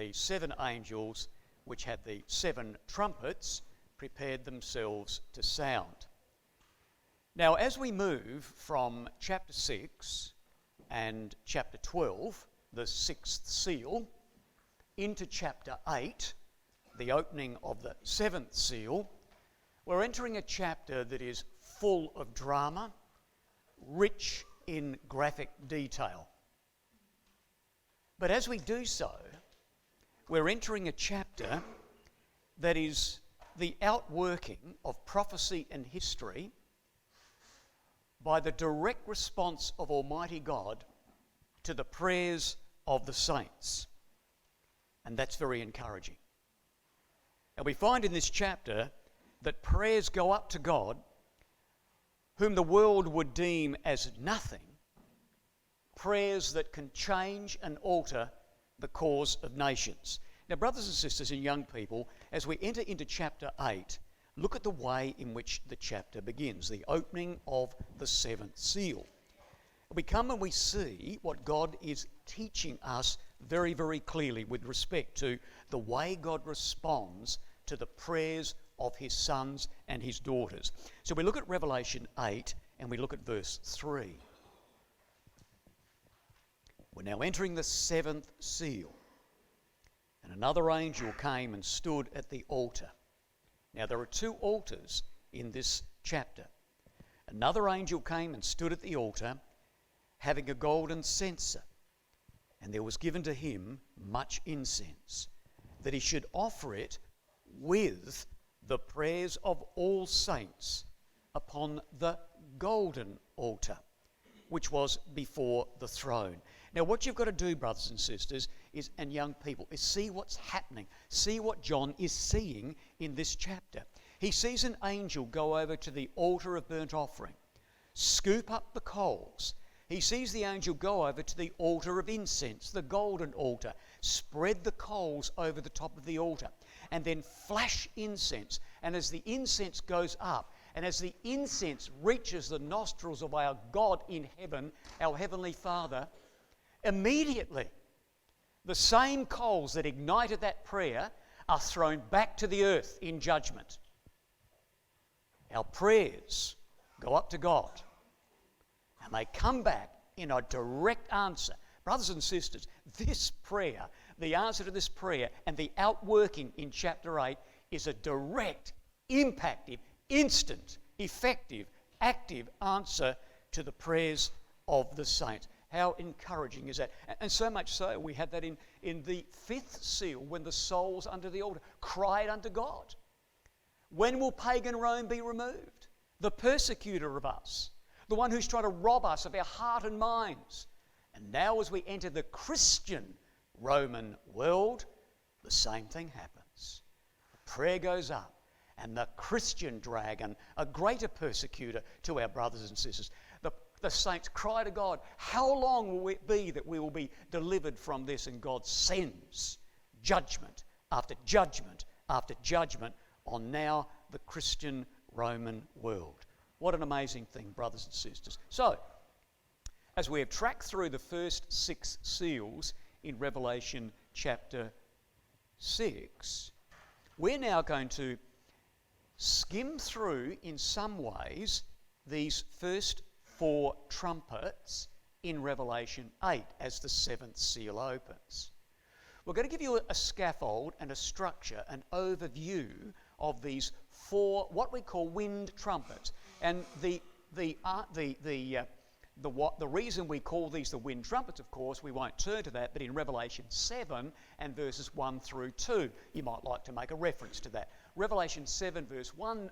the 7 angels which had the 7 trumpets prepared themselves to sound. Now, as we move from chapter 6 and chapter 12, the 6th seal, into chapter 8, the opening of the 7th seal, we're entering a chapter that is full of drama, rich in graphic detail. But as we do so, we're entering a chapter that is the outworking of prophecy and history by the direct response of Almighty God to the prayers of the saints. And that's very encouraging. And we find in this chapter that prayers go up to God, whom the world would deem as nothing, prayers that can change and alter the cause of nations. Now, brothers and sisters and young people, as we enter into chapter 8, look at the way in which the chapter begins, the opening of the 7th seal. We come and we see what God is teaching us very, very clearly with respect to the way God responds to the prayers of his sons and his daughters. So we look at Revelation 8 and we look at verse 3. We're now entering the 7th seal. And another angel came and stood at the altar. Now there are 2 altars in this chapter. Another angel came and stood at the altar, having a golden censer, and there was given to him much incense, that he should offer it with the prayers of all saints upon the golden altar, which was before the throne. Now what you've got to do, brothers and sisters, and young people, is see what's happening. See what John is seeing in this chapter. He sees an angel go over to the altar of burnt offering, scoop up the coals. He sees the angel go over to the altar of incense, the golden altar, spread the coals over the top of the altar, and then flash incense. And as the incense goes up, and as the incense reaches the nostrils of our God in heaven, our Heavenly Father, immediately the same coals that ignited that prayer are thrown back to the earth in judgment. Our prayers go up to God, and they come back in a direct answer. Brothers and sisters, this prayer, the answer to this prayer and the outworking in chapter 8 is a direct, impactive, instant, effective, active answer to the prayers of the saints. How encouraging is that? And so much so, we had that in the 5th seal, when the souls under the altar cried unto God. When will pagan Rome be removed? The persecutor of us, the one who's trying to rob us of our heart and minds. And now as we enter the Christian Roman world, the same thing happens. Prayer goes up, and the Christian dragon, a greater persecutor to our brothers and sisters, the saints cry to God, how long will it be that we will be delivered from this? And God sends judgment after judgment after judgment on now the Christian Roman world. What an amazing thing, brothers and sisters. So, as we have tracked through the first 6 seals in Revelation chapter 6, we're now going to skim through, in some ways, these first 4 trumpets in Revelation 8 as the 7th seal opens. We're going to give you a scaffold and a structure, an overview of these 4 what we call wind trumpets. And the reason we call these the wind trumpets, of course, we won't turn to that, but in Revelation 7 and verses 1 through 2, you might like to make a reference to that. Revelation 7 verse 1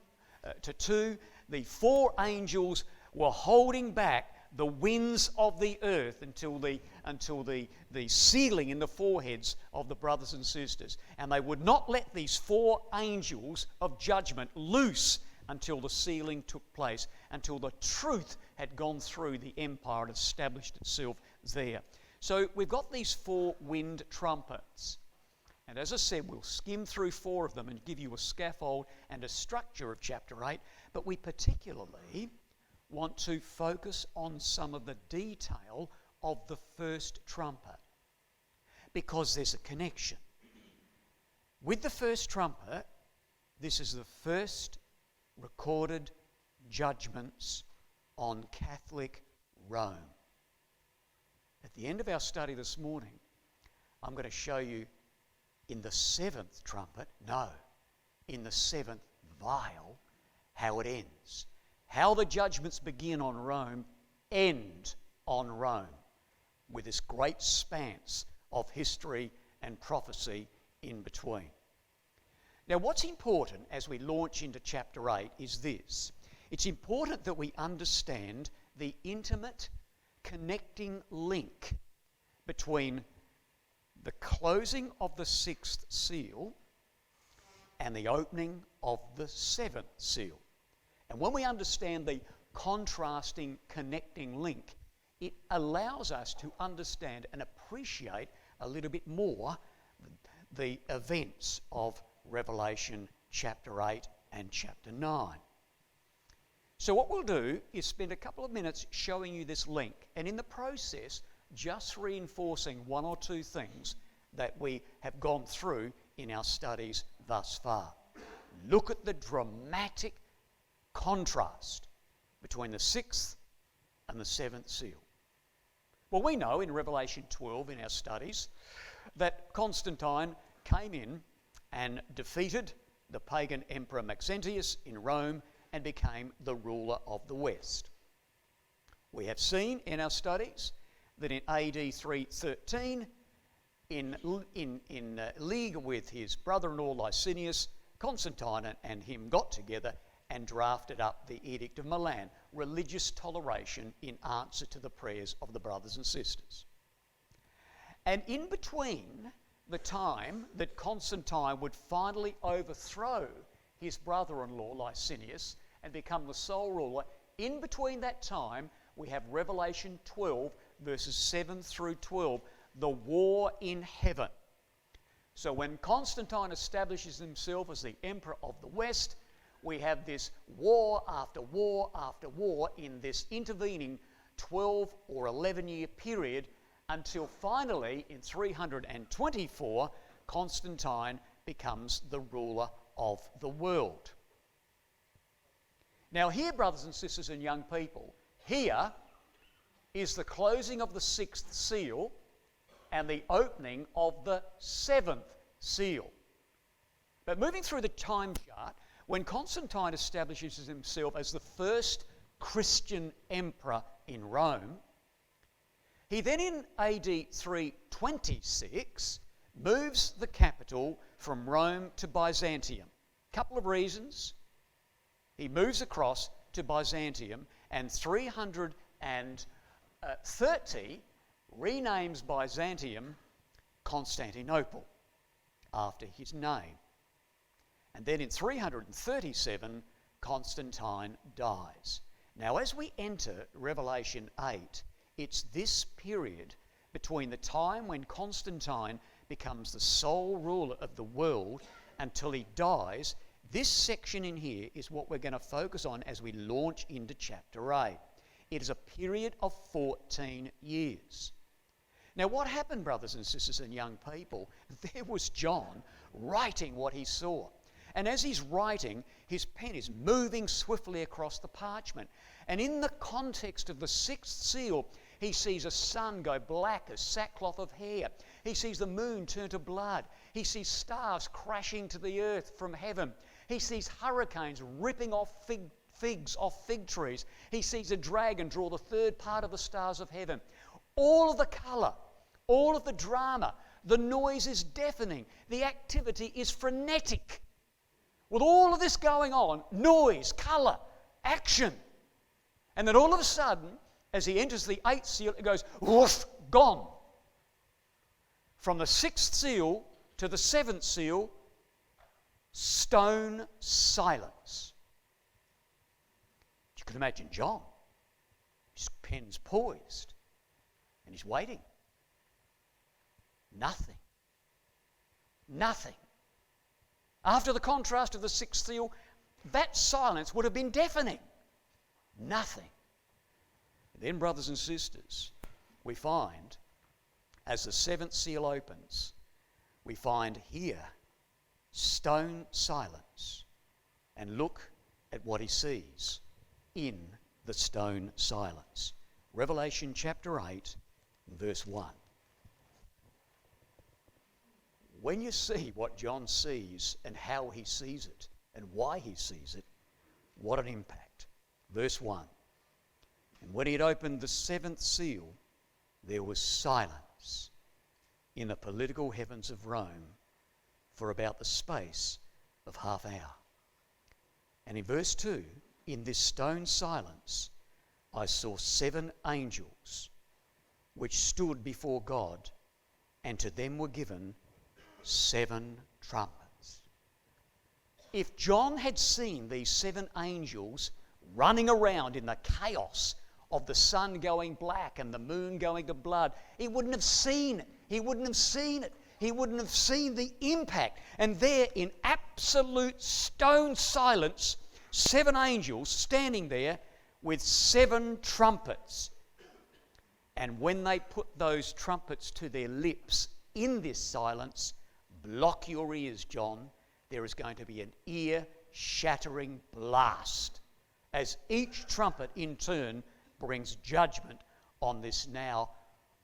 to 2, the 4 angels were holding back the winds of the earth until the sealing in the foreheads of the brothers and sisters. And they would not let these 4 angels of judgment loose until the sealing took place, until the truth had gone through the empire and established itself there. So we've got these 4 wind trumpets. And as I said, we'll skim through 4 of them and give you a scaffold and a structure of chapter 8. But we particularly want to focus on some of the detail of the first trumpet, because there's a connection. With the first trumpet, this is the first recorded judgments on Catholic Rome. At the end of our study this morning, I'm going to show you in the seventh trumpet, in the seventh vial, how it ends. How the judgments begin on Rome, end on Rome, with this great expanse of history and prophecy in between. Now, what's important as we launch into chapter 8 is this. It's important that we understand the intimate connecting link between the closing of the sixth seal and the opening of the seventh seal. And when we understand the contrasting connecting link, it allows us to understand and appreciate a little bit more the events of Revelation chapter 8 and chapter 9. So what we'll do is spend a couple of minutes showing you this link, and in the process just reinforcing one or two things that we have gone through in our studies thus far. Look at the dramatic contrast between the sixth and the seventh seal. Well, we know in Revelation 12 in our studies that Constantine came in and defeated the pagan emperor Maxentius in Rome and became the ruler of the West. We have seen in our studies that in AD 313, in league with his brother-in-law Licinius, Constantine and him got together and drafted up the Edict of Milan, religious toleration in answer to the prayers of the brothers and sisters. And in between the time that Constantine would finally overthrow his brother-in-law Licinius and become the sole ruler, in between that time we have Revelation 12 verses 7 through 12, the war in heaven. So when Constantine establishes himself as the emperor of the West, we have this war after war after war in this intervening 12 or 11-year period until finally in 324 Constantine becomes the ruler of the world. Now here, brothers and sisters and young people, here is the closing of the sixth seal and the opening of the seventh seal. But moving through the time chart, when Constantine establishes himself as the first Christian emperor in Rome, he then in AD 326 moves the capital from Rome to Byzantium. Couple of reasons. He moves across to Byzantium, and 330 renames Byzantium Constantinople after his name. And then in 337, Constantine dies. Now, as we enter Revelation 8, it's this period between the time when Constantine becomes the sole ruler of the world until he dies. This section in here is what we're going to focus on as we launch into chapter 8. It is a period of 14 years. Now, what happened, brothers and sisters and young people? There was John writing what he saw. And as he's writing, his pen is moving swiftly across the parchment. And in the context of the sixth seal, he sees a sun go black as sackcloth of hair. He sees the moon turn to blood. He sees stars crashing to the earth from heaven. He sees hurricanes ripping off figs off fig trees. He sees a dragon draw the third part of the stars of heaven. All of the colour, all of the drama, the noise is deafening. The activity is frenetic. With all of this going on, noise, colour, action. And then all of a sudden, as he enters the eighth seal, it goes, whoosh, gone. From the sixth seal to the seventh seal, stone silence. You could imagine John. His pen's poised. And he's waiting. Nothing. Nothing. After the contrast of the sixth seal, that silence would have been deafening. Nothing. Then, brothers and sisters, we find, as the seventh seal opens, we find here stone silence, and look at what he sees in the stone silence. Revelation chapter 8, verse 1. When you see what John sees and how he sees it and why he sees it, what an impact. Verse 1. And when he had opened the seventh seal, there was silence in the political heavens of Rome for about the space of half hour. And in verse 2, in this stone silence, I saw 7 angels which stood before God, and to them were given 7 trumpets. If John had seen these 7 angels running around in the chaos of the sun going black and the moon going to blood, he wouldn't have seen it. He wouldn't have seen it. He wouldn't have seen the impact. And there, in absolute stone silence, 7 angels standing there with 7 trumpets. And when they put those trumpets to their lips in this silence, block your ears, John, there is going to be an ear-shattering blast as each trumpet in turn brings judgment on this now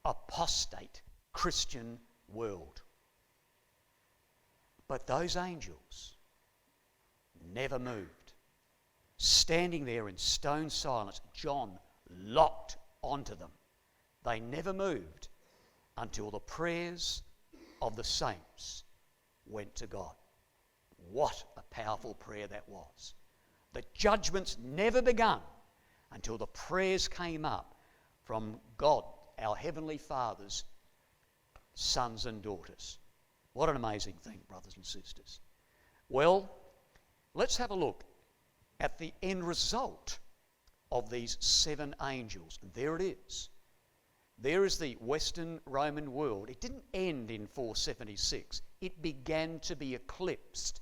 apostate Christian world. But those angels never moved. Standing there in stone silence, John locked onto them. They never moved until the prayers of the saints went to God. What a powerful prayer that was. The judgments never begun until the prayers came up from God, our Heavenly Father's sons and daughters. What an amazing thing, brothers and sisters. Well, let's have a look at the end result of these 7 angels. And there it is. There is the Western Roman world. It didn't end in 476. It began to be eclipsed.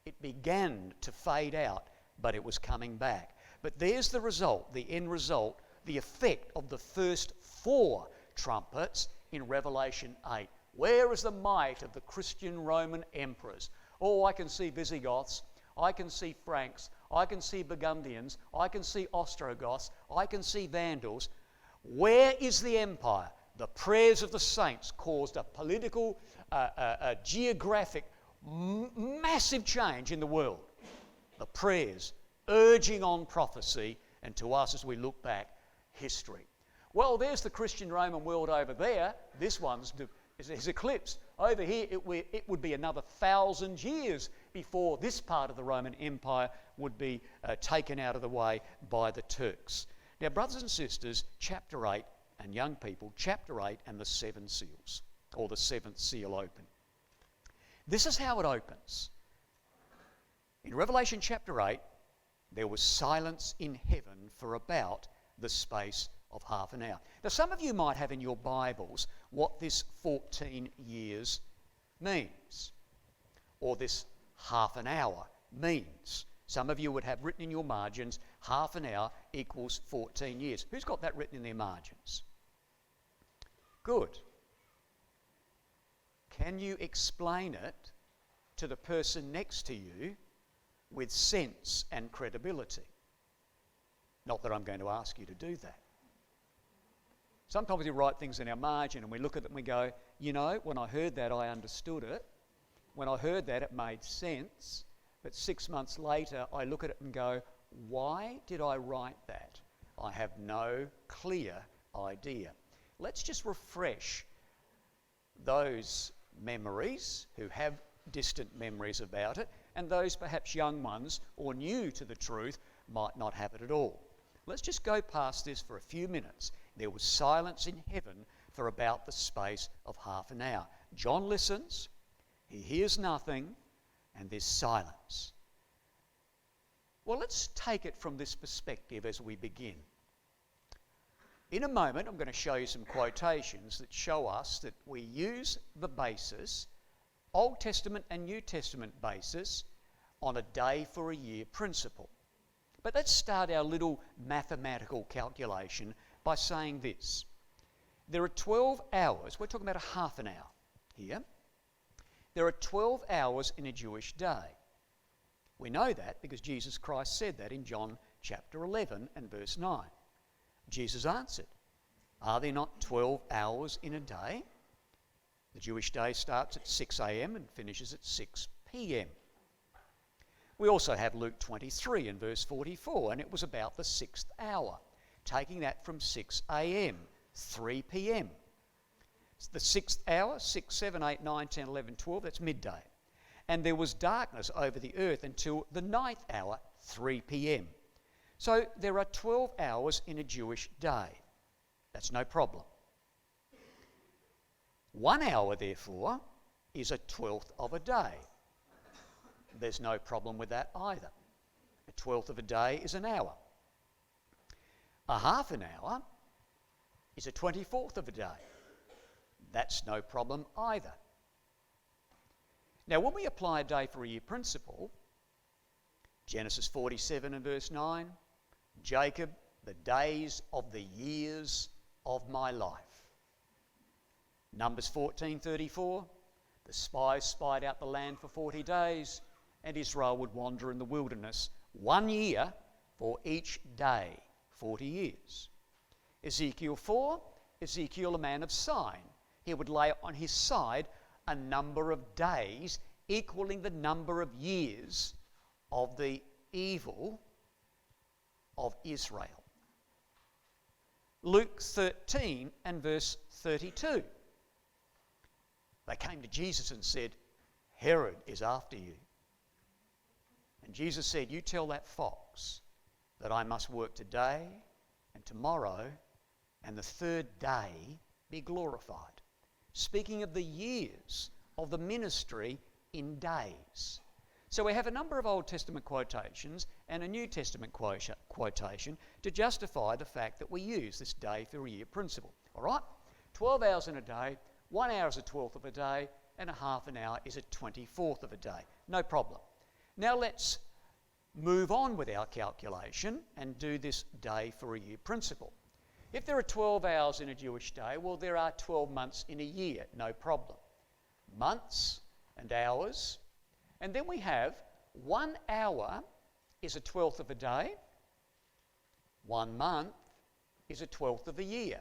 It began to fade out, but it was coming back. But there's the result, the end result, the effect of the first 4 trumpets in Revelation 8. Where is the might of the Christian Roman emperors? Oh, I can see Visigoths, I can see Franks, I can see Burgundians, I can see Ostrogoths, I can see Vandals. Where is the empire? The prayers of the saints caused a political, a geographic, massive change in the world. The prayers urging on prophecy, and to us as we look back, history. Well, there's the Christian Roman world over there. This one's is eclipsed. Over here, it would be another 1,000 years before this part of the Roman Empire would be taken out of the way by the Turks. Now, brothers and sisters, chapter 8, and young people, chapter 8 and the 7 seals, or the 7th seal open. This is how it opens. In Revelation chapter 8, there was silence in heaven for about the space of half an hour. Now, some of you might have in your Bibles what this 14 years means, or this half an hour means. Some of you would have written in your margins, half an hour equals 14 years. Who's got that written in their margins? Good. Can you explain it to the person next to you with sense and credibility? Not that I'm going to ask you to do that. Sometimes we write things in our margin and we look at it and we go, you know, when I heard that, I understood it. When I heard that, it made sense. But 6 months later, I look at it and go, why did I write that? I have no clear idea. Let's just refresh those memories who have distant memories about it, and those perhaps young ones or new to the truth might not have it at all. Let's just go past this for a few minutes. There was silence in heaven for about the space of half an hour. John listens, he hears nothing, and there's silence. Well, let's take it from this perspective as we begin. In a moment, I'm going to show you some quotations that show us that we use the basis, Old Testament and New Testament basis, on a day for a year principle. But let's start our little mathematical calculation by saying this. There are 12 hours, we're talking about a half an hour here. There are 12 hours in a Jewish day. We know that because Jesus Christ said that in John chapter 11 and verse 9. Jesus answered, "Are there not 12 hours in a day?" The Jewish day starts at 6 a.m. and finishes at 6 p.m. We also have Luke 23 and verse 44, and it was about the 6th hour, taking that from 6 a.m., 3 p.m. The 6th hour, 6, 7, 8, 9, 10, 11, 12, that's midday. And there was darkness over the earth until the 9th hour, 3 p.m. So there are 12 hours in a Jewish day. That's no problem. 1 hour, therefore, is a 12th of a day. There's no problem with that either. A 12th of a day is an hour. A half an hour is a 24th of a day. That's no problem either. Now, when we apply a day for a year principle, Genesis 47 and verse 9, Jacob, the days of the years of my life. Numbers 14:34, the spies spied out the land for 40 days, and Israel would wander in the wilderness 1 year for each day, 40 years. Ezekiel 4, Ezekiel, a man of sign. He would lay on his side a number of days equaling the number of years of the evil of Israel. Luke 13 and verse 32. They came to Jesus and said, "Herod is after you." And Jesus said, "You tell that fox that I must work today and tomorrow and the third day be glorified." Speaking of the years of the ministry in days. So we have a number of Old Testament quotations and a New Testament quotation to justify the fact that we use this day for a year principle. All right? 12 hours in a day, 1 hour is a 12th of a day, and a half an hour is a 24th of a day. No problem. Now let's move on with our calculation and do this day for a year principle. If there are 12 hours in a Jewish day, well, there are 12 months in a year. No problem. Months and hours. And then we have 1 hour is a 12th of a day. 1 month is a 12th of a year.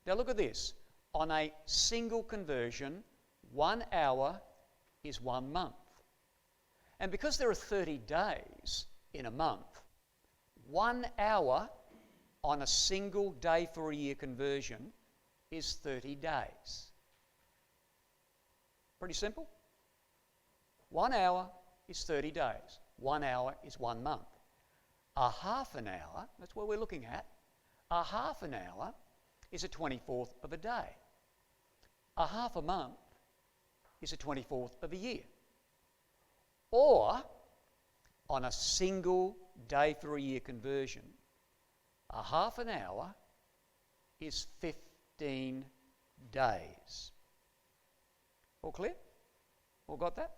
Now look at this. On a single conversion, 1 hour is 1 month. And because there are 30 days in a month, 1 hour on a single day for a year conversion is 30 days. Pretty simple. 1 hour is 30 days. 1 hour is 1 month. A half an hour, that's what we're looking at, a half an hour is a 24th of a day. A half a month is a 24th of a year. Or, on a single day for a year conversion, a half an hour is 15 days. All clear? All got that?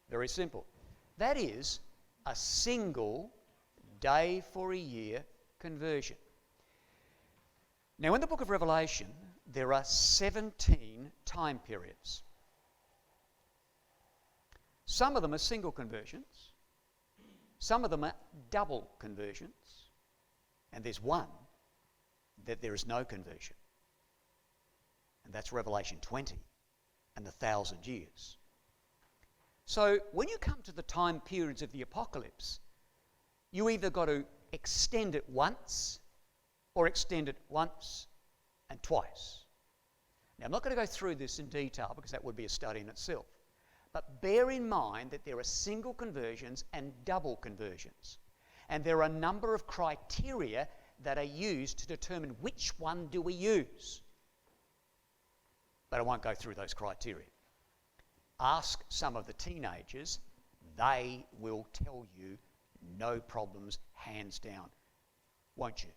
Very simple. That is a single day for a year conversion. Now, in the book of Revelation, there are 17 time periods. Some of them are single conversions. Some of them are double conversions. And there's one that there is no conversion. And that's Revelation 20 and the 1,000 years. So when you come to the time periods of the apocalypse, you either got to extend it once or extend it once and twice. Now, I'm not going to go through this in detail because that would be a study in itself. But bear in mind that there are single conversions and double conversions. And there are a number of criteria that are used to determine which one do we use. But I won't go through those criteria. Ask some of the teenagers, they will tell you no problems, hands down. Won't you?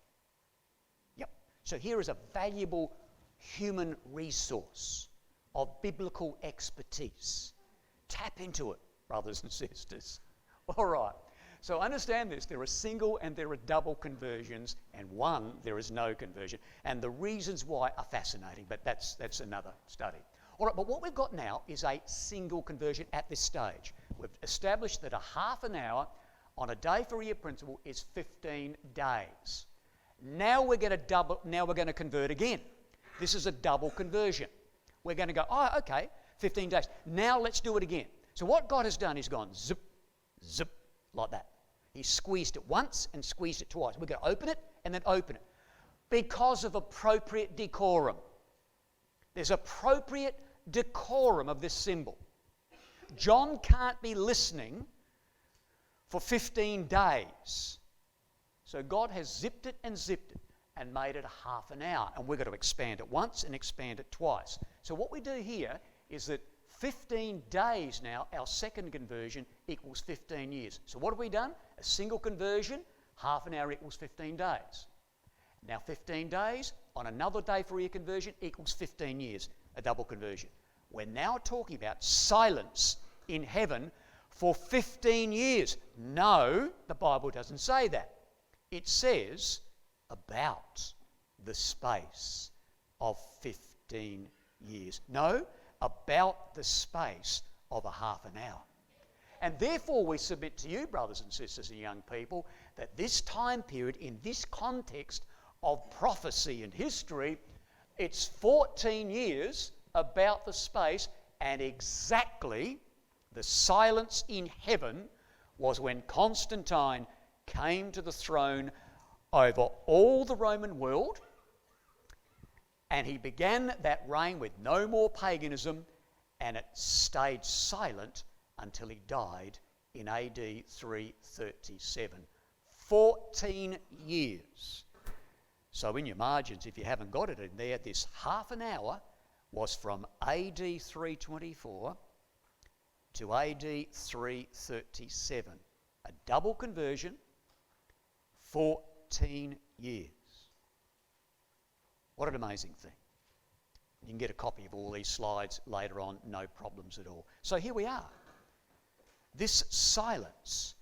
Yep. So here is a valuable human resource of biblical expertise. Tap into it, brothers and sisters. All right. So understand this. There are single and there are double conversions, and one, there is no conversion. And the reasons why are fascinating, but that's another study. All right, but what we've got now is a single conversion at this stage. We've established that a half an hour on a day for year principle is 15 days. Now we're going to convert again. This is a double conversion. We're going to go, oh, okay, 15 days. Now let's do it again. So what God has done is gone zip, zip, like that. He squeezed it once and squeezed it twice. We're going to open it and then open it. Because of appropriate decorum. There's appropriate decorum of this symbol. John can't be listening for 15 days. So God has zipped it and made it a half an hour. And we're going to expand it once and expand it twice. So what we do here is that 15 days now, our second conversion equals 15 years. So what have we done? A single conversion, half an hour equals 15 days. Now 15 days on another day for a year conversion equals 15 years, a double conversion. We're now talking about silence in heaven for 15 years. No, the Bible doesn't say that. It says about the space of 15 years. No, about the space of a half an hour. And therefore we submit to you, brothers and sisters and young people, that this time period in this context of prophecy and history, it's 14 years about the space, and exactly the silence in heaven was when Constantine came to the throne over all the Roman world, and he began that reign with no more paganism, and it stayed silent until he died in AD 337. 14 years. So in your margins, if you haven't got it in there, this half an hour was from AD 324 to AD 337. A double conversion, 14 years. What an amazing thing. You can get a copy of all these slides later on, no problems at all. So here we are. This silence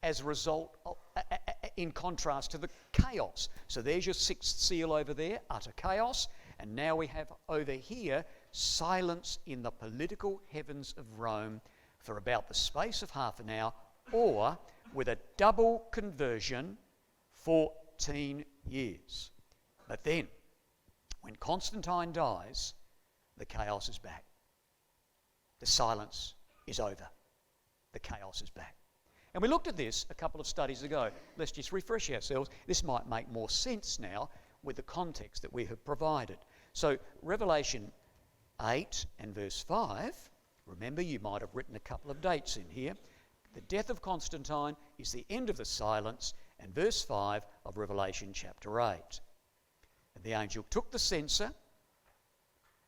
as a result of, in contrast to the chaos. So there's your sixth seal over there, utter chaos. And now we have over here silence in the political heavens of Rome for about the space of half an hour, or with a double conversion, 14 years. But then, when Constantine dies, the chaos is back. The silence is over. The chaos is back. And we looked at this a couple of studies ago. Let's just refresh ourselves. This might make more sense now with the context that we have provided. So Revelation 8 and verse 5, remember you might have written a couple of dates in here. The death of Constantine is the end of the silence, and verse 5 of Revelation chapter 8. And the angel took the censer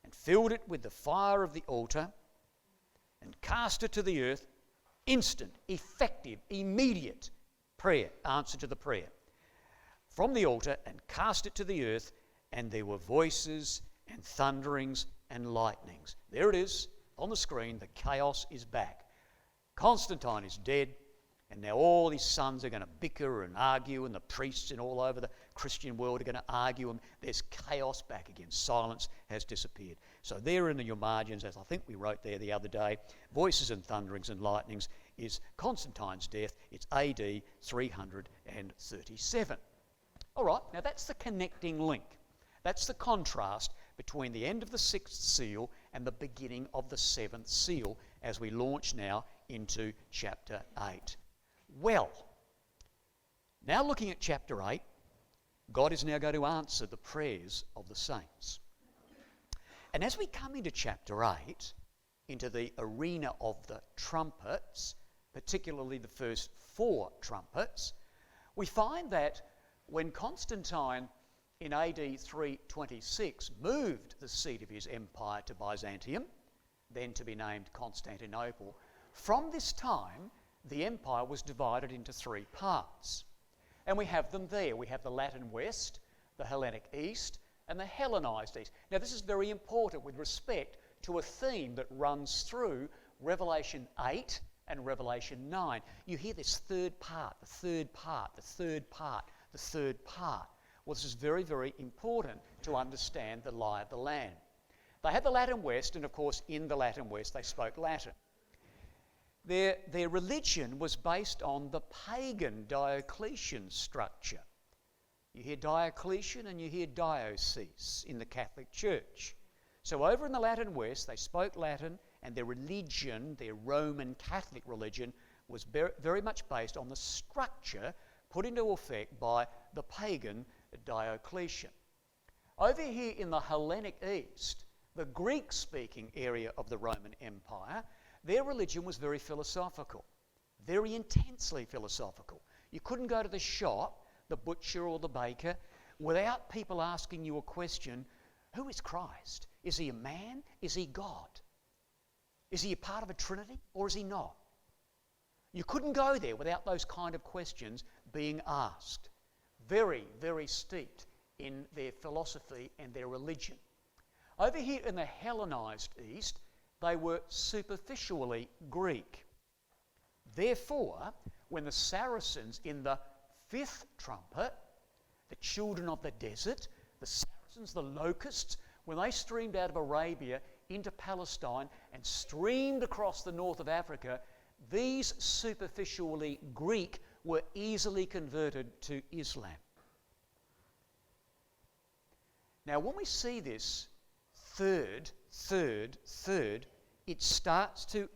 and filled it with the fire of the altar and cast it to the earth. Instant, effective, immediate prayer, answer to the prayer from the altar, and cast it to the earth, and there were voices and thunderings and lightnings. There it is on the screen. The chaos is back. Constantine is dead, and now all his sons are going to bicker and argue, and the priests and all over the Christian world are going to argue, and there's chaos back again. Silence has disappeared. So there in your margins, as I think we wrote there the other day, voices and thunderings and lightnings is Constantine's death. It's AD 337. All right, now that's the connecting link. That's the contrast between the end of the sixth seal and the beginning of the seventh seal as we launch now into chapter 8. Well, now looking at chapter 8, God is now going to answer the prayers of the saints. And as we come into chapter 8, into the arena of the trumpets, particularly the first 4 trumpets, we find that when Constantine in AD 326 moved the seat of his empire to Byzantium, then to be named Constantinople, from this time the empire was divided into 3 parts. And we have them there. We have the Latin West, the Hellenic East, and the Hellenized East. Now this is very important with respect to a theme that runs through Revelation 8 and Revelation 9. You hear this third part, the third part, the third part, the third part. Well, this is very, very important to understand the lie of the land. they had the Latin West, and of course in the Latin West they spoke Latin. Their religion was based on the pagan Diocletian structure. You hear Diocletian and you hear diocese in the Catholic Church. So over in the Latin West they spoke Latin, and their religion, their Roman Catholic religion, was very much based on the structure put into effect by the pagan Diocletian. Over here in the Hellenic East, the Greek-speaking area of the Roman Empire, their religion was very philosophical, very intensely philosophical. You couldn't go to the shop, the butcher or the baker, without people asking you a question: who is Christ? Is he a man? Is he God? Is he a part of a trinity or is he not? You couldn't go there without those kind of questions being asked. Very, very steeped in their philosophy and their religion. Over here in the Hellenized East, they were superficially Greek. Therefore, when the Saracens in the fifth trumpet, the children of the desert, the Saracens, the locusts, when they streamed out of Arabia into Palestine and streamed across the north of Africa, these superficially Greek were easily converted to Islam. Now, when we see this third, it starts to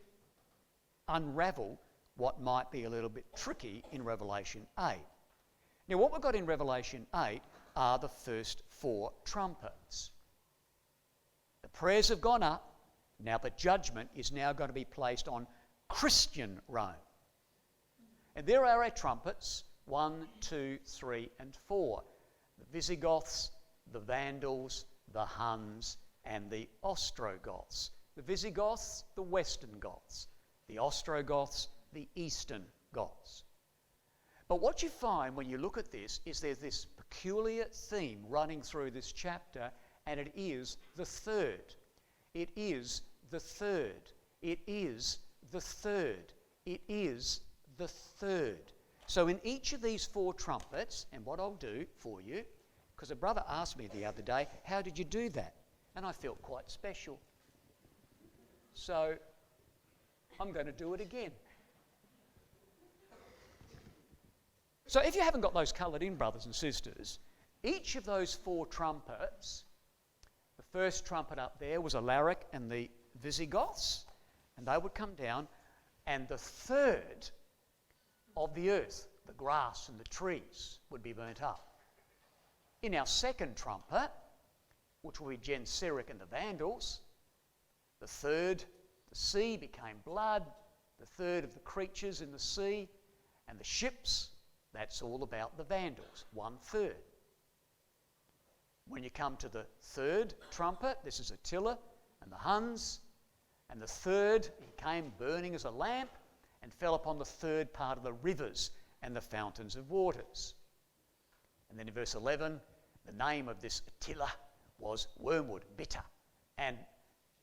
unravel what might be a little bit tricky in Revelation 8. Now, what we've got in Revelation 8 are the first four trumpets. The prayers have gone up. Now the judgment is now going to be placed on Christian Rome. And there are our trumpets, 1, 2, 3 and 4. The Visigoths, the Vandals, the Huns and the Ostrogoths. The Visigoths, the Western Goths. The Ostrogoths, the Eastern Goths. But what you find when you look at this is there's this peculiar theme running through this chapter, and it is the third. It is the third. It is the third. It is the third. So in each of these four trumpets, and what I'll do for you, because a brother asked me the other day, how did you do that? And I felt quite special. So I'm going to do it again. So if you haven't got those coloured in, brothers and sisters, each of those four trumpets, the first trumpet up there was Alaric and the Visigoths, and they would come down, and the third of the earth, the grass and the trees, would be burnt up. In our second trumpet, which will be Genseric and the Vandals, the third, the sea became blood, the third of the creatures in the sea, and the ships, that's all about the Vandals, 1/3. When you come to the third trumpet, this is Attila and the Huns, and the third, he came burning as a lamp and fell upon the third part of the rivers and the fountains of waters. And then in verse 11, the name of this Attila was wormwood, bitter, and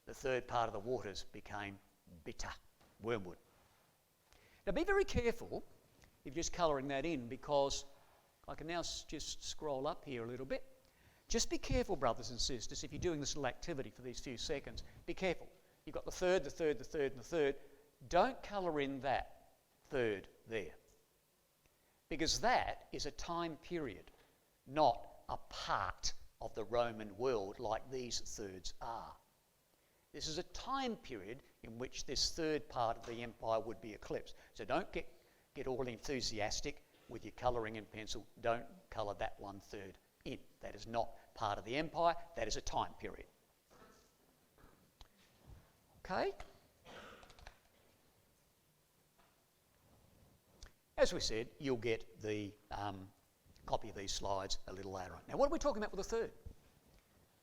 the third part of the waters became bitter, wormwood. Now be very careful if you're just colouring that in, because I can now just scroll up here a little bit. Just be careful, brothers and sisters, if you're doing this little activity for these few seconds, be careful. You've got the third, the third, the third, and the third. Don't colour in that third there, because that is a time period, not a part of the Roman world like these thirds are. This is a time period in which this third part of the empire would be eclipsed. So don't get all enthusiastic with your colouring in pencil. Don't colour that 1/3 in. That is not part of the empire. That is a time period. Okay? As we said, you'll get the copy of these slides a little later on. Now, what are we talking about with the third?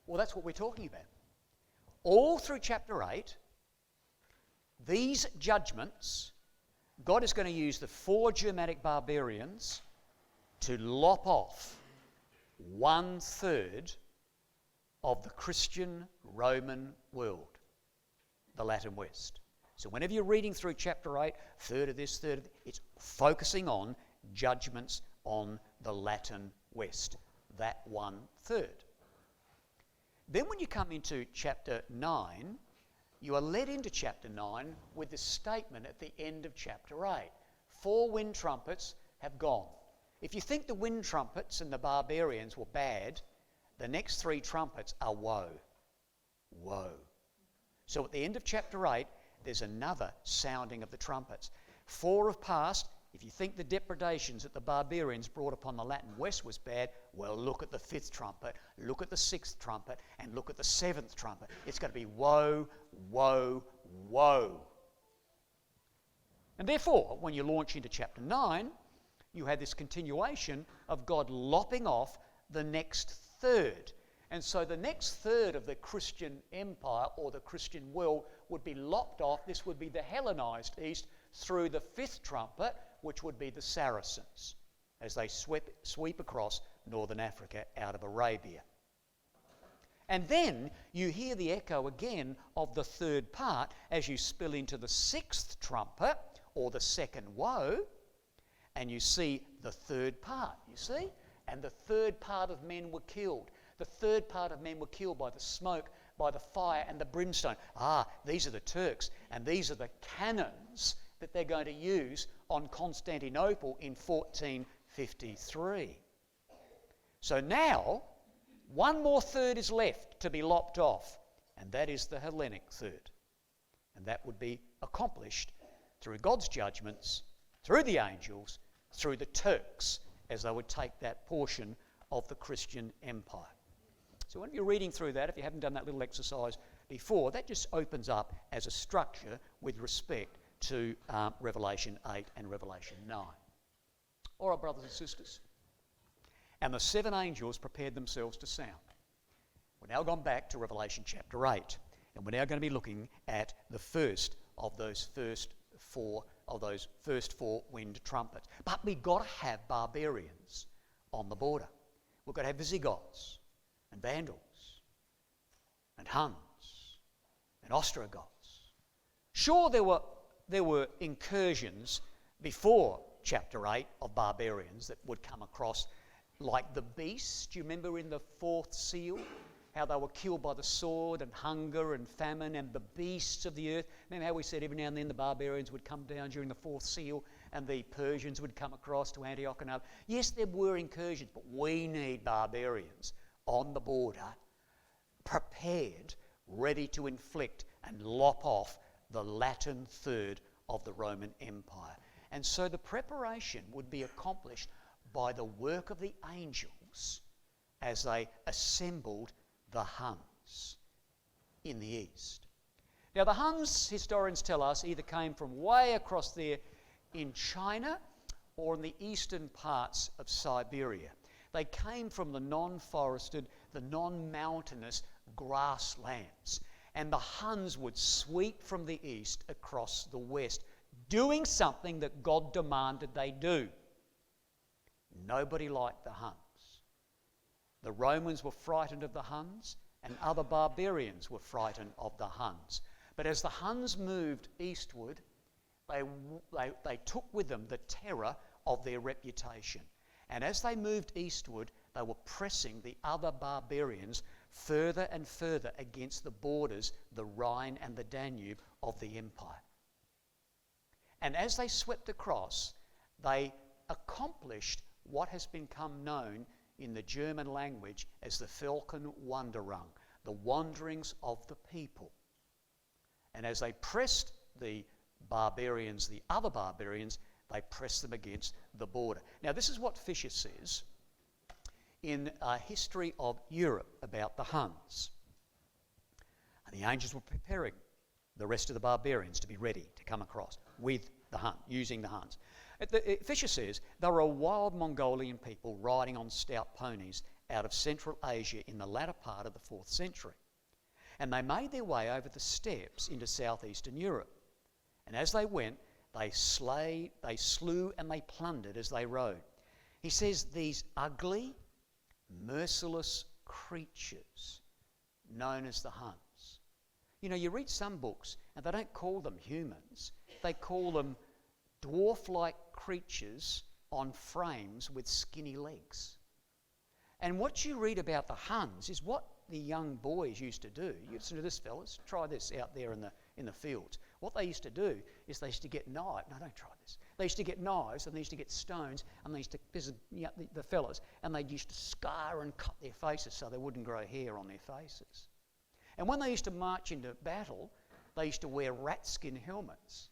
Well, that's what we're talking about. All through chapter 8, these judgments, God is going to use the 4 Germanic barbarians to lop off 1/3 of the Christian Roman world, the Latin West. So whenever you're reading through chapter 8, third of this, third of that, it's focusing on judgments on the Latin West, that 1/3. Then when you come into chapter 9, you are led into chapter 9 with this statement at the end of chapter 8. 4 wind trumpets have gone. If you think the wind trumpets and the barbarians were bad, the next 3 trumpets are woe. Woe. So at the end of chapter 8, there's another sounding of the trumpets. 4 have passed. If you think the depredations that the barbarians brought upon the Latin West was bad, well, look at the 5th trumpet, look at the 6th trumpet, and look at the 7th trumpet. It's going to be woe, woe, woe. And therefore, when you launch into chapter 9, you have this continuation of God lopping off the next third. And so the next third of the Christian empire or the Christian world would be lopped off. This would be the Hellenized East through the 5th trumpet, which would be the Saracens, as they sweep across northern Africa out of Arabia. And then you hear the echo again of the 3rd part as you spill into the 6th trumpet, or the 2nd woe, and you see the 3rd part, you see? And the 3rd part of men were killed. The 3rd part of men were killed by the smoke, by the fire and the brimstone. These are the Turks, and these are the cannons that they're going to use on Constantinople in 1453. So now, one more third is left to be lopped off, and that is the Hellenic third. And that would be accomplished through God's judgments, through the angels, through the Turks, as they would take that portion of the Christian empire. So when you're reading through that, if you haven't done that little exercise before, that just opens up as a structure with respect to Revelation 8 and Revelation 9. All right, brothers and sisters. And the 7 angels prepared themselves to sound. We're now gone back to Revelation chapter 8, and we're now going to be looking at the first of those first four wind trumpets. But we've got to have barbarians on the border. We've got to have Visigoths and Vandals and Huns and Ostrogoths. Sure, there were incursions before chapter 8 of barbarians that would come across, like the beasts. Do you remember in the 4th seal how they were killed by the sword and hunger and famine and the beasts of the earth? Remember how we said every now and then the barbarians would come down during the 4th seal and the Persians would come across to Antioch and other. Yes, there were incursions, but we need barbarians on the border, prepared, ready to inflict and lop off the Latin third of the Roman Empire. And so the preparation would be accomplished by the work of the angels as they assembled the Huns in the east. Now the Huns, historians tell us, either came from way across there in China or in the eastern parts of Siberia. They came from the non-forested, the non-mountainous grasslands. And the Huns would sweep from the east across the west, doing something that God demanded they do. Nobody liked the Huns. The Romans were frightened of the Huns, and other barbarians were frightened of the Huns. But as the Huns moved eastward, they took with them the terror of their reputation. And as they moved eastward, they were pressing the other barbarians further and further against the borders, the Rhine and the Danube of the empire. And as they swept across, they accomplished what has become known in the German language as the Völkerwanderung, the wanderings of the people. And as they pressed the barbarians, the other barbarians, they pressed them against the border. Now, this is what Fisher says in a history of Europe about the Huns. And the angels were preparing the rest of the barbarians to be ready to come across with the Hun, using the Huns. Fisher says they were a wild Mongolian people riding on stout ponies out of Central Asia in the latter part of the 4th century. And they made their way over the steppes into southeastern Europe. And as they went, they slew and they plundered as they rode. He says these ugly, merciless creatures known as the Huns. You know, you read some books and they don't call them humans. They call them dwarf-like creatures on frames with skinny legs. And what you read about the Huns is what the young boys used to do, you listen to this, fellas, try this out there in the fields. What they used to do is they used to get knives. No, don't try this. They used to get knives and they used to get stones and they used to, this is the fellas, and they used to scar and cut their faces so they wouldn't grow hair on their faces. And when they used to march into battle, they used to wear rat skin helmets.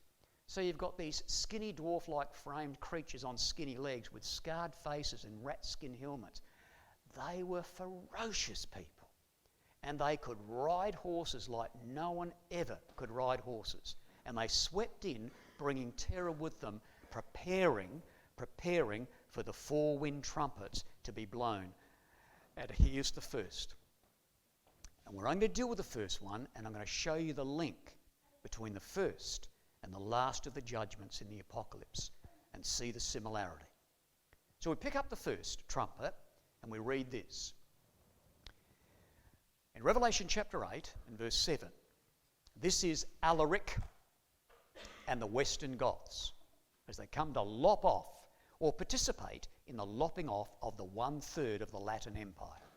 So you've got these skinny dwarf-like framed creatures on skinny legs with scarred faces and rat skin helmets. They were ferocious people, and they could ride horses like no one ever could ride horses. And they swept in, bringing terror with them, preparing for the four-wind trumpets to be blown. And here's the first. And we're only going to deal with the first one, and I'm going to show you the link between the first and the last of the judgments in the apocalypse and see the similarity. So we pick up the first trumpet and we read this. In Revelation chapter 8 and verse 7, this is Alaric and the Western Goths as they come to lop off or participate in the lopping off of the 1/3 of the Latin Empire.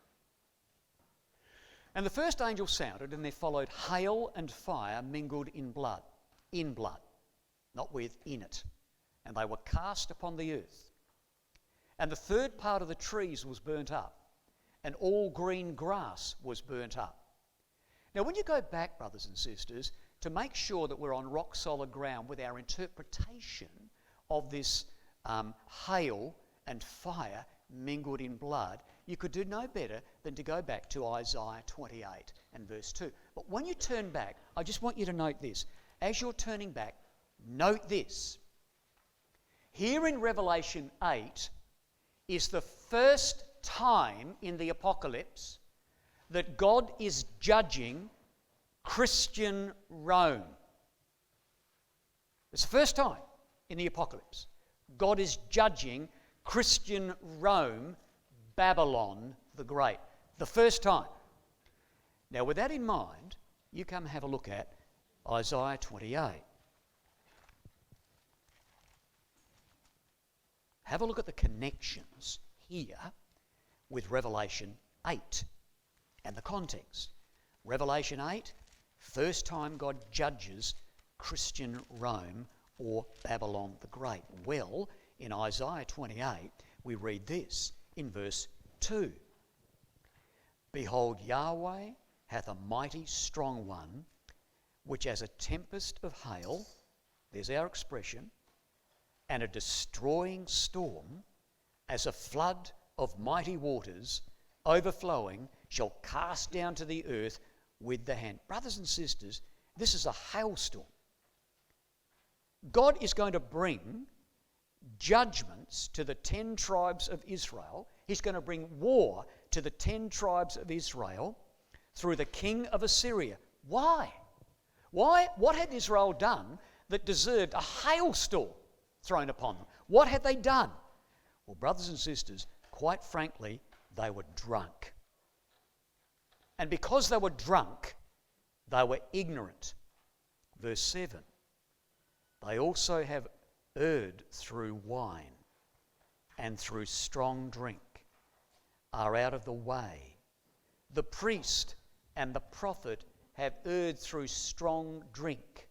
And the first angel sounded, and there followed hail and fire mingled in blood, not in it. And they were cast upon the earth. And the third part of the trees was burnt up, and all green grass was burnt up. Now, when you go back, brothers and sisters, to make sure that we're on rock-solid ground with our interpretation of this hail and fire mingled in blood, you could do no better than to go back to Isaiah 28 and verse 2. But when you turn back, I just want you to note this. As you're turning back, note this. Here in Revelation 8 is the first time in the apocalypse that God is judging Christian Rome. It's the first time in the apocalypse. God is judging Christian Rome, Babylon the Great. The first time. Now, with that in mind, you come have a look at Isaiah 28. Have a look at the connections here with Revelation 8 and the context. Revelation 8, first time God judges Christian Rome or Babylon the Great. Well, in Isaiah 28, we read this in verse 2. Behold, Yahweh hath a mighty strong one, which as a tempest of hail, there's our expression, and a destroying storm, as a flood of mighty waters overflowing, shall cast down to the earth with the hand. Brothers and sisters, this is a hailstorm. God is going to bring judgments to the 10 tribes of Israel. He's going to bring war to the 10 tribes of Israel through the king of Assyria. Why? What had Israel done that deserved a hailstorm thrown upon them? What had they done? Well, brothers and sisters, quite frankly, they were drunk. And because they were drunk, they were ignorant. Verse 7, they also have erred through wine and through strong drink, are out of the way. The priest and the prophet have erred through strong drink.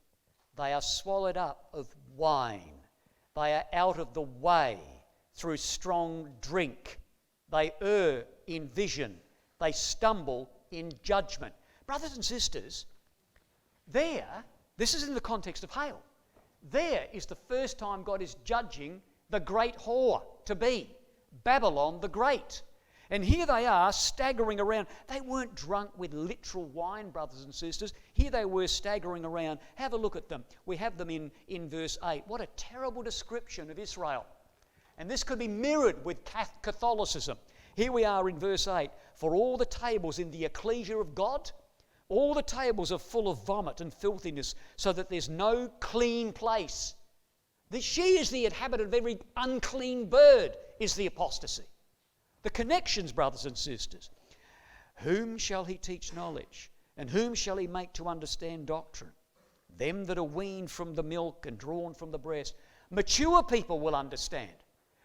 They are swallowed up of wine. They are out of the way through strong drink. They err in vision. They stumble in judgment. Brothers and sisters, this is in the context of hail. There is the first time God is judging the great whore to be, Babylon the Great. And here they are staggering around. They weren't drunk with literal wine, brothers and sisters. Here they were staggering around. Have a look at them. We have them in verse 8. What a terrible description of Israel. And this could be mirrored with Catholicism. Here we are in verse 8. For all the tables in the ecclesia of God, all the tables are full of vomit and filthiness, so that there's no clean place. She is the inhabitant of every unclean bird, is the apostasy. The connections, brothers and sisters. Whom shall he teach knowledge? And whom shall he make to understand doctrine? Them that are weaned from the milk and drawn from the breast. Mature people will understand.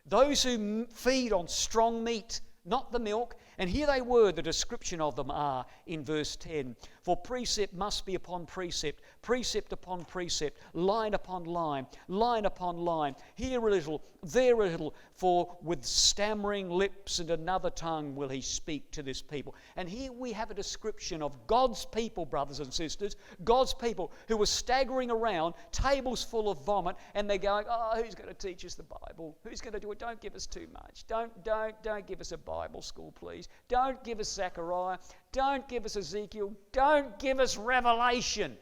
Those who feed on strong meat, not the milk, And here they were, the description of them are in verse 10. For precept must be upon precept, precept upon precept, line upon line, line upon line, here a little, there a little, for with stammering lips and another tongue will he speak to this people. And here we have a description of God's people, brothers and sisters, God's people who were staggering around, tables full of vomit, and they're going, oh, who's going to teach us the Bible? Who's going to do it? Don't give us too much. Don't give us a Bible school, please. Don't give us Zechariah. Don't give us Ezekiel. Don't give us Revelation.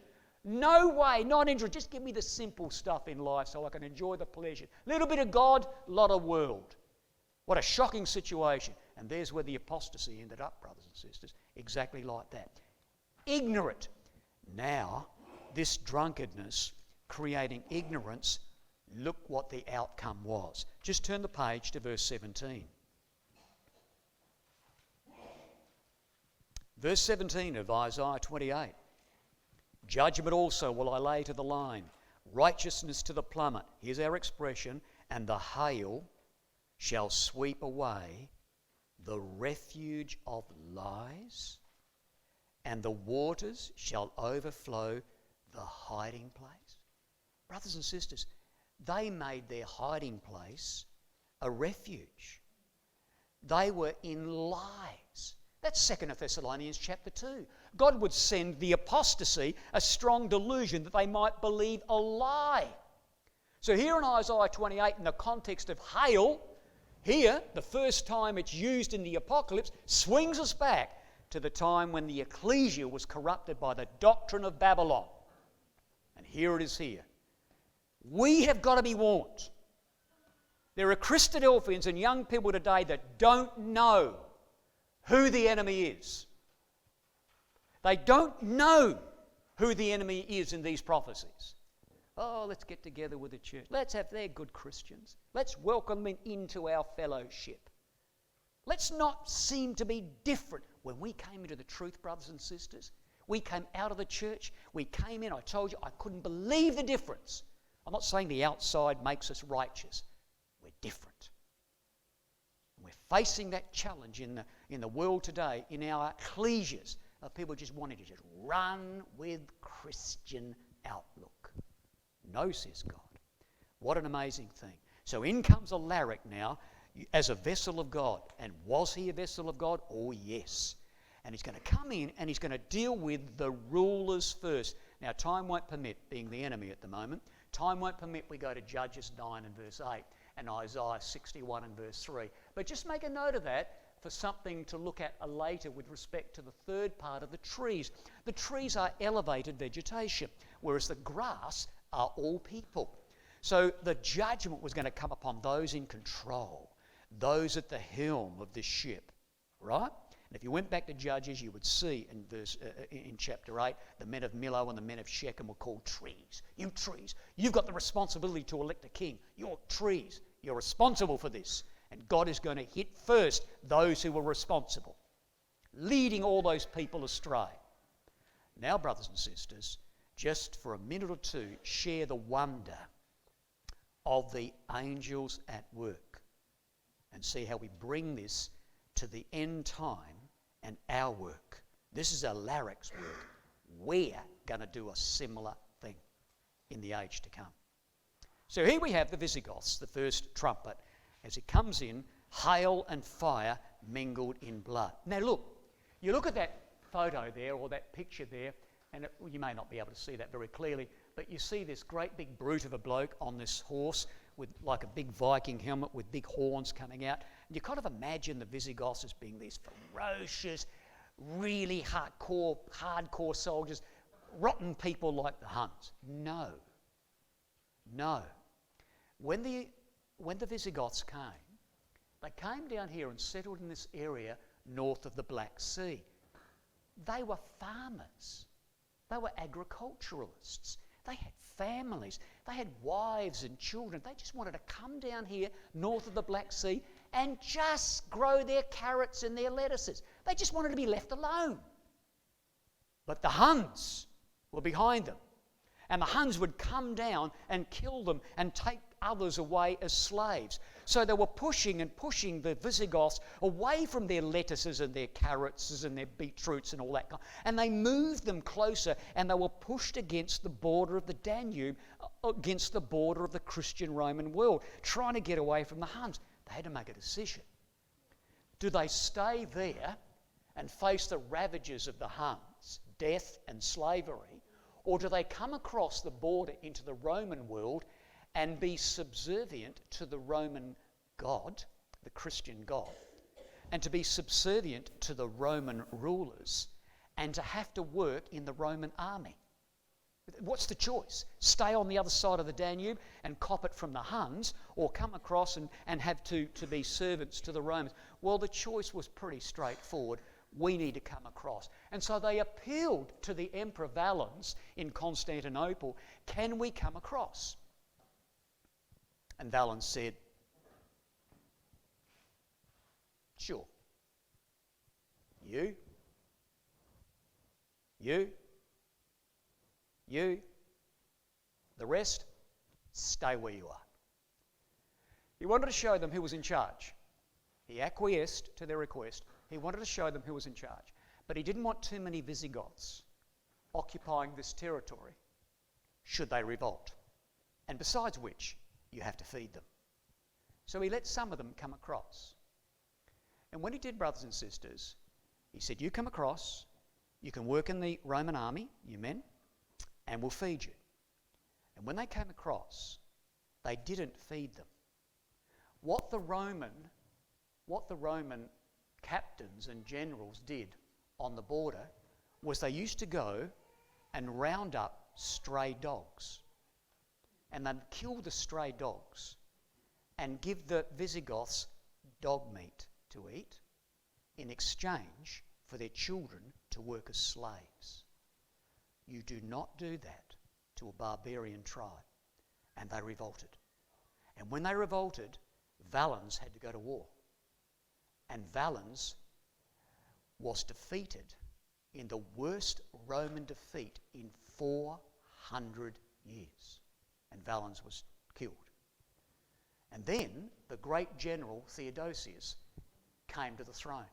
No way, not interested. Just give me the simple stuff in life so I can enjoy the pleasure. Little bit of God, lot of world. What a shocking situation. And there's where the apostasy ended up, brothers and sisters. Exactly like that. Ignorant. Now, this drunkenness creating ignorance, look what the outcome was. Just turn the page to verse 17. Verse 17 of Isaiah 28. Judgment also will I lay to the line, righteousness to the plummet. Here's our expression. And the hail shall sweep away the refuge of lies, and the waters shall overflow the hiding place. Brothers and sisters, they made their hiding place a refuge. They were in lies. That's 2 Thessalonians chapter 2. God would send the apostasy a strong delusion that they might believe a lie. So here in Isaiah 28, in the context of hail, here, the first time it's used in the apocalypse, swings us back to the time when the ecclesia was corrupted by the doctrine of Babylon. And here it is here. We have got to be warned. There are Christadelphians and young people today that don't know who the enemy is. They don't know who the enemy is in these prophecies. Oh, let's get together with the church. They're good Christians. Let's welcome them into our fellowship. Let's not seem to be different. When we came into the truth, brothers and sisters, we came out of the church, we came in, I told you, I couldn't believe the difference. I'm not saying the outside makes us righteous. We're different. We're facing that challenge in the world today, in our ecclesias, of people just wanting to just run with Christian outlook. No, says God. What an amazing thing. So in comes Alaric now as a vessel of God. And was he a vessel of God? Oh, yes. And he's going to come in and he's going to deal with the rulers first. Now, time won't permit, being the enemy at the moment, time won't permit we go to Judges 9 and verse 8 and Isaiah 61 and verse 3. But just make a note of that for something to look at later with respect to the third part of the trees. The trees are elevated vegetation, whereas the grass are all people. So the judgment was going to come upon those in control, those at the helm of this ship, right? And if you went back to Judges, you would see in chapter 8, the men of Millo and the men of Shechem were called trees. You trees, you've got the responsibility to elect a king. You're trees. You're responsible for this. And God is going to hit first those who were responsible, leading all those people astray. Now, brothers and sisters, just for a minute or two, share the wonder of the angels at work and see how we bring this to the end time and our work. This is Alaric's work. We're going to do a similar thing in the age to come. So here we have the Visigoths, the first trumpet, as it comes in, hail and fire mingled in blood. Now look, you look at that photo there, or that picture there, and you may not be able to see that very clearly, but you see this great big brute of a bloke on this horse with like a big Viking helmet with big horns coming out. And you kind of imagine the Visigoths as being these ferocious, really hardcore soldiers, rotten people like the Huns. No. When the Visigoths came, they came down here and settled in this area north of the Black Sea. They were farmers. They were agriculturalists. They had families. They had wives and children. They just wanted to come down here north of the Black Sea and just grow their carrots and their lettuces. They just wanted to be left alone. But the Huns were behind them. And the Huns would come down and kill them and take others away as slaves. So they were pushing and pushing the Visigoths away from their lettuces and their carrots and their beetroots and all that kind. And they moved them closer, and they were pushed against the border of the Danube, against the border of the Christian Roman world, trying to get away from the Huns. They had to make a decision. Do they stay there and face the ravages of the Huns, death and slavery, or do they come across the border into the Roman world and be subservient to the Roman God, the Christian God, and to be subservient to the Roman rulers, and to have to work in the Roman army? What's the choice? Stay on the other side of the Danube and cop it from the Huns, or come across and have to be servants to the Romans? Well, the choice was pretty straightforward. We need to come across. And so they appealed to the Emperor Valens in Constantinople, can we come across? And Valens said, sure. You, the rest, stay where you are. He wanted to show them who was in charge. He acquiesced to their request. He wanted to show them who was in charge. But he didn't want too many Visigoths occupying this territory should they revolt. And besides which, you have to feed them. So he let some of them come across. And when he did, brothers and sisters, he said, you come across, you can work in the Roman army, you men, and we'll feed you. And when they came across, they didn't feed them. What the Roman captains and generals did on the border was they used to go and round up stray dogs. And they'd kill the stray dogs and give the Visigoths dog meat to eat in exchange for their children to work as slaves. You do not do that to a barbarian tribe. And they revolted. And when they revolted, Valens had to go to war. And Valens was defeated in the worst Roman defeat in 400 years. And Valens was killed. And then the great general Theodosius came to the throne.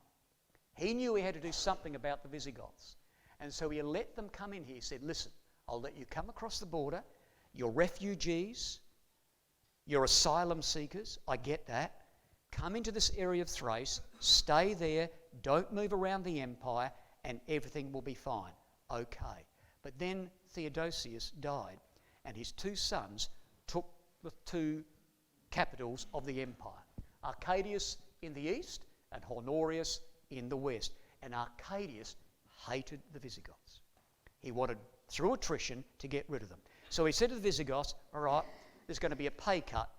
He knew he had to do something about the Visigoths. And so he let them come in here. He said, listen, I'll let you come across the border. You're refugees. You're asylum seekers. I get that. Come into this area of Thrace. Stay there. Don't move around the empire, and everything will be fine. Okay. But then Theodosius died, and his two sons took the two capitals of the empire, Arcadius in the east and Honorius in the west. And Arcadius hated the Visigoths. He wanted, through attrition, to get rid of them. So he said to the Visigoths, all right, there's going to be a pay cut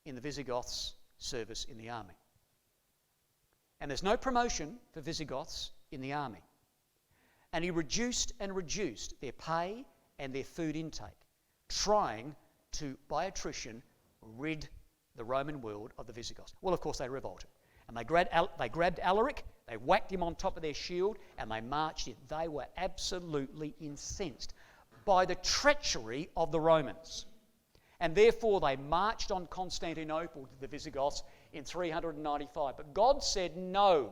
in the Visigoths' service in the army. And there's no promotion for Visigoths in the army. And he reduced their pay and their food intake, trying to, by attrition, rid the Roman world of the Visigoths. Well, of course, they revolted. And they grabbed Alaric, they whacked him on top of their shield, and they marched in. They were absolutely incensed by the treachery of the Romans. And therefore they marched on Constantinople to the Visigoths in 395. But God said, no,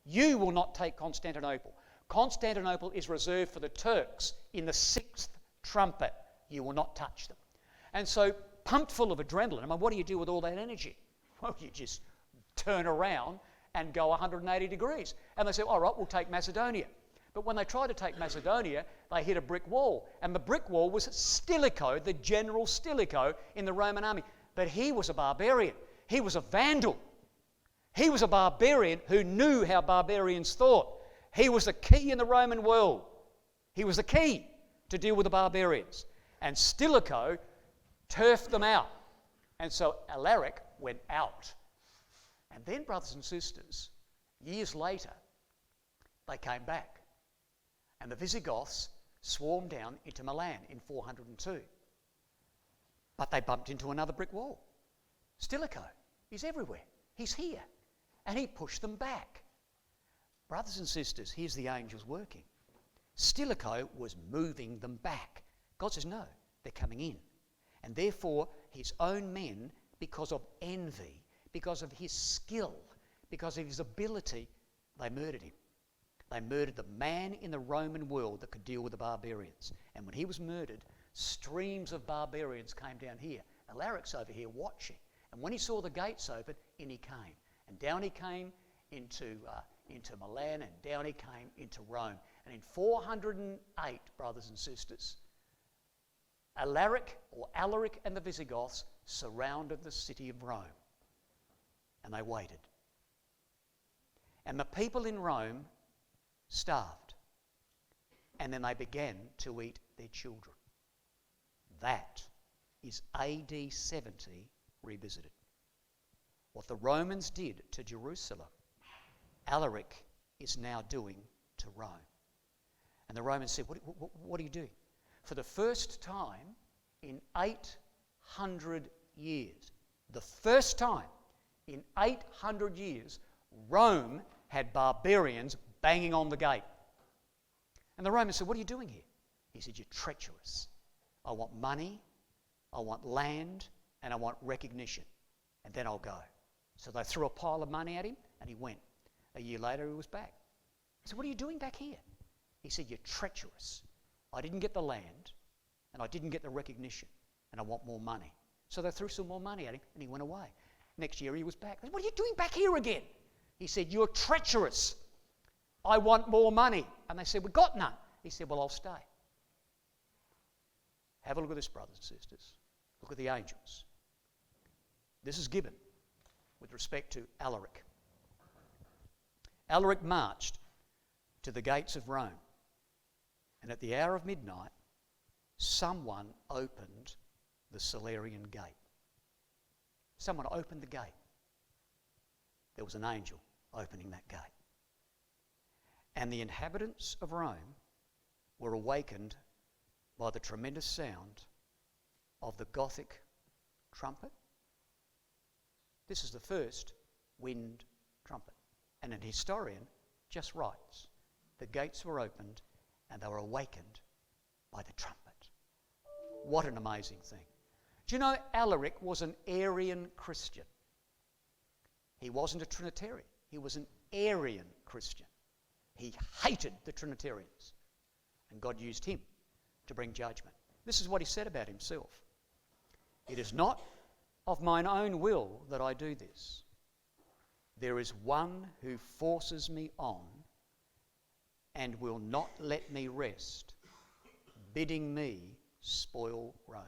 you will not take Constantinople. Constantinople is reserved for the Turks in the 6th trumpet. You will not touch them. And so, pumped full of adrenaline, I mean, what do you do with all that energy? Well, you just turn around and go 180 degrees. And they said, all right, we'll take Macedonia. But when they tried to take Macedonia, they hit a brick wall. And the brick wall was Stilicho, the general Stilicho in the Roman army. But he was a barbarian. He was a vandal. He was a barbarian who knew how barbarians thought. He was the key in the Roman world. He was the key to deal with the barbarians. And Stilicho turfed them out. And so Alaric went out. And then, brothers and sisters, years later, they came back. And the Visigoths swarmed down into Milan in 402. But they bumped into another brick wall. Stilicho, he's everywhere. He's here. And he pushed them back. Brothers and sisters, here's the angels working. Stilicho was moving them back. God says, no, they're coming in. And therefore, his own men because of envy, because of his skill, because of his ability. They murdered him. They murdered the man in the Roman world that could deal with the barbarians. And when he was murdered, streams of barbarians came down here. Alaric's over here watching. And when he saw the gates open, in he came. And down he came into Milan, and down he came into Rome. And in 408, brothers and sisters, Alaric and the Visigoths surrounded the city of Rome. And they waited. And the people in Rome starved. And then they began to eat their children. That is AD 70 revisited. What the Romans did to Jerusalem, Alaric is now doing to Rome. And the Romans said, what are you doing? For the first time in 800 years, the first time in 800 years, Rome had barbarians banging on the gate. And the Romans said, what are you doing here? He said, you're treacherous. I want money, I want land, and I want recognition. And then I'll go. So they threw a pile of money at him, and he went. A year later, he was back. I said, what are you doing back here? He said, you're treacherous. I didn't get the land, and I didn't get the recognition, and I want more money. So they threw some more money at him, and he went away. Next year, he was back. They said, what are you doing back here again? He said, you're treacherous. I want more money. And they said, we've got none. He said, well, I'll stay. Have a look at this, brothers and sisters. Look at the angels. This is given with respect to Alaric. Alaric marched to the gates of Rome, and at the hour of midnight, someone opened the Salarian gate. Someone opened the gate. There was an angel opening that gate. And the inhabitants of Rome were awakened by the tremendous sound of the Gothic trumpet. This is the first wind trumpet. And an historian just writes, the gates were opened and they were awakened by the trumpet. What an amazing thing. Do you know Alaric was an Arian Christian? He wasn't a Trinitarian. He was an Arian Christian. He hated the Trinitarians. And God used him to bring judgment. This is what he said about himself. It is not of mine own will that I do this. There is one who forces me on and will not let me rest, bidding me spoil Rome.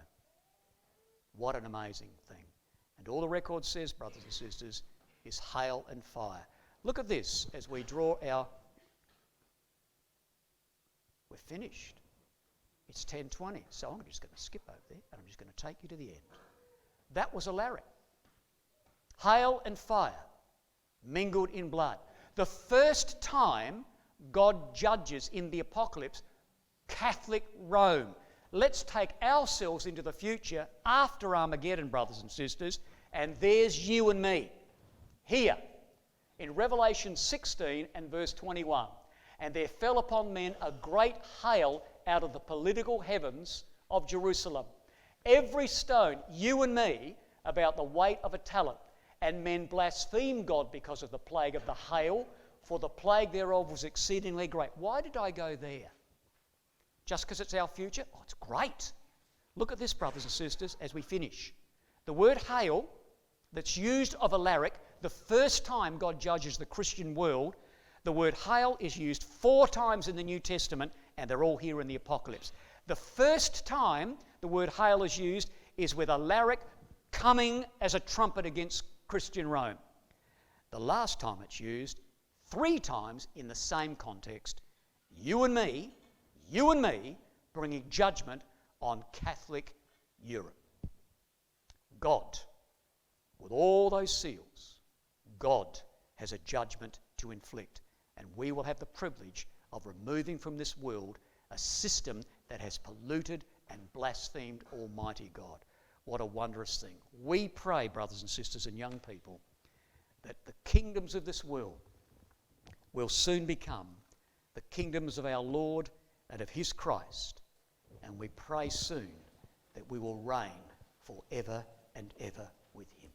What an amazing thing. And all the record says, brothers and sisters, is hail and fire. Look at this as we draw our... We're finished. It's 10:20, so I'm just going to skip over there and I'm just going to take you to the end. That was Alaric. Hail and fire mingled in blood. The first time God judges in the apocalypse Catholic Rome. Let's take ourselves into the future after Armageddon, brothers and sisters, and there's you and me here in Revelation 16 and verse 21. And there fell upon men a great hail out of the political heavens of Jerusalem. Every stone, you and me, about the weight of a talent. And men blasphemed God because of the plague of the hail, for the plague thereof was exceedingly great. Why did I go there? Just because it's our future? Oh, it's great. Look at this, brothers and sisters, as we finish. The word hail that's used of Alaric, the first time God judges the Christian world, the word hail is used 4 times in the New Testament, and they're all here in the Apocalypse. The first time the word hail is used is with Alaric coming as a trumpet against Christian Rome. The last time it's used, 3 times in the same context, you and me, bringing judgment on Catholic Europe. God, with all those seals, God has a judgment to inflict. And we will have the privilege of removing from this world a system that has polluted and blasphemed Almighty God. What a wondrous thing. We pray, brothers and sisters and young people, that the kingdoms of this world will soon become the kingdoms of our Lord and of his Christ. And we pray soon that we will reign for ever and ever with him.